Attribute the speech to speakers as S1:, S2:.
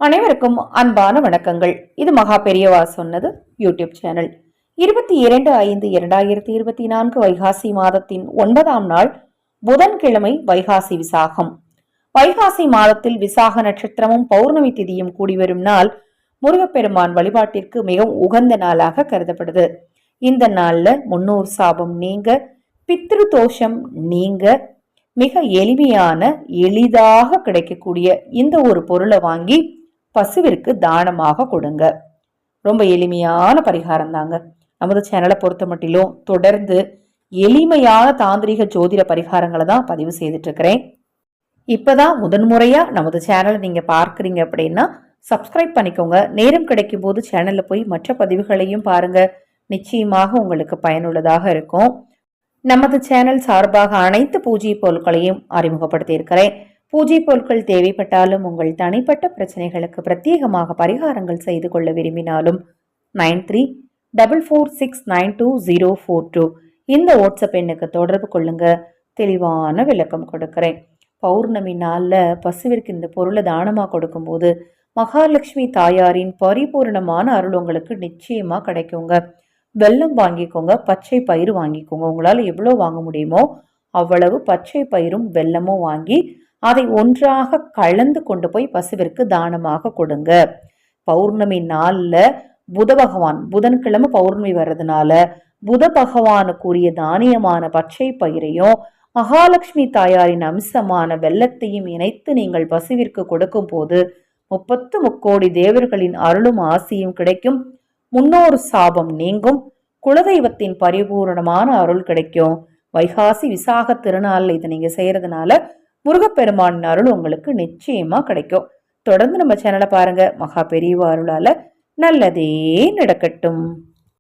S1: அனைவருக்கும் அன்பான வணக்கங்கள். இது மகா பெரியவா சொன்னது யூடியூப் சேனல். 22/5/2024 வைகாசி மாதத்தின் 9ஆம் நாள் புதன்கிழமை வைகாசி விசாகம். வைகாசி மாதத்தில் விசாக நட்சத்திரமும் பௌர்ணமி திதியும் கூடி வரும் நாள் முருகப்பெருமான் வழிபாட்டிற்கு மிகவும் உகந்த நாளாக கருதப்படுது. இந்த நாள்ல முன்னோர் சாபம் நீங்க, பித்ரு தோஷம் நீங்க, மிக எளிமையான எளிதாக கிடைக்கக்கூடிய இந்த ஒரு பொருளை வாங்கி பசுவிற்கு தானமாக கொடுங்க. ரொம்ப எளிமையான பரிகாரம் தாங்க. நமது சேனலை பொறுத்த மட்டிலும் தொடர்ந்து எளிமையான தாந்திரிக ஜோதிட பரிகாரங்களை தான் பதிவு செய்துட்டு இருக்கிறேன். இப்பதான் முதன்முறையா நமது சேனலை நீங்க பார்க்குறீங்க அப்படின்னா சப்ஸ்கிரைப் பண்ணிக்கோங்க. நேரம் கிடைக்கும் போது சேனல்ல போய் மற்ற பதிவுகளையும் பாருங்க. நிச்சயமாக உங்களுக்கு பயனுள்ளதாக இருக்கும். நமது சேனல் சார்பாக அனைத்து பூஜை பொருட்களையும் அறிமுகப்படுத்தி இருக்கிறேன். பூஜை பொருட்கள் தேவைப்பட்டாலும் உங்கள் தனிப்பட்ட பிரச்சனைகளுக்கு பிரத்யேகமாக பரிகாரங்கள் செய்து கொள்ள விரும்பினாலும் 9344692042 இந்த வாட்ஸ்அப் எண்ணுக்கு தொடர்பு கொள்ளுங்க. தெளிவான விளக்கம் கொடுக்கிறேன். பௌர்ணமி நாள்ல பசுவிற்கு இந்த பொருளை தானமாக கொடுக்கும்போது மகாலட்சுமி தாயாரின் பரிபூர்ணமான அருள் உங்களுக்கு நிச்சயமா கிடைக்குங்க. வெல்லம் வாங்கிக்கோங்க, பச்சை பயிறு வாங்கிக்கோங்க. உங்களால் எவ்வளோ வாங்க முடியுமோ அவ்வளவு பச்சை பயிரும் வெல்லமும் வாங்கி அதை ஒன்றாக கலந்து கொண்டு போய் பசுவிற்கு தானமாக கொடுங்க. பௌர்ணமி நாள்ல புத பகவான், புதன்கிழமை பௌர்ணமி வர்றதுனால புத பகவானுக்குரிய தானியமான பச்சை பயிரையும் மகாலட்சுமி தாயாரின் அம்சமான வெல்லத்தையும் இணைத்து நீங்கள் பசுவிற்கு கொடுக்கும் போது 33 தேவர்களின் அருளும் ஆசியும் கிடைக்கும். முன்னோர் சாபம் நீங்கும். குலதெய்வத்தின் பரிபூரணமான அருள் கிடைக்கும். வைகாசி விசாக திருநாள் இதை நீங்க செய்யறதுனால முருகப்பெருமான் அருள் உங்களுக்கு நிச்சயமா கிடைக்கும். தொடர்ந்து நம்ம சேனலை பாருங்க. மகா பெரியவா அருளால நல்லதே நடக்கட்டும்.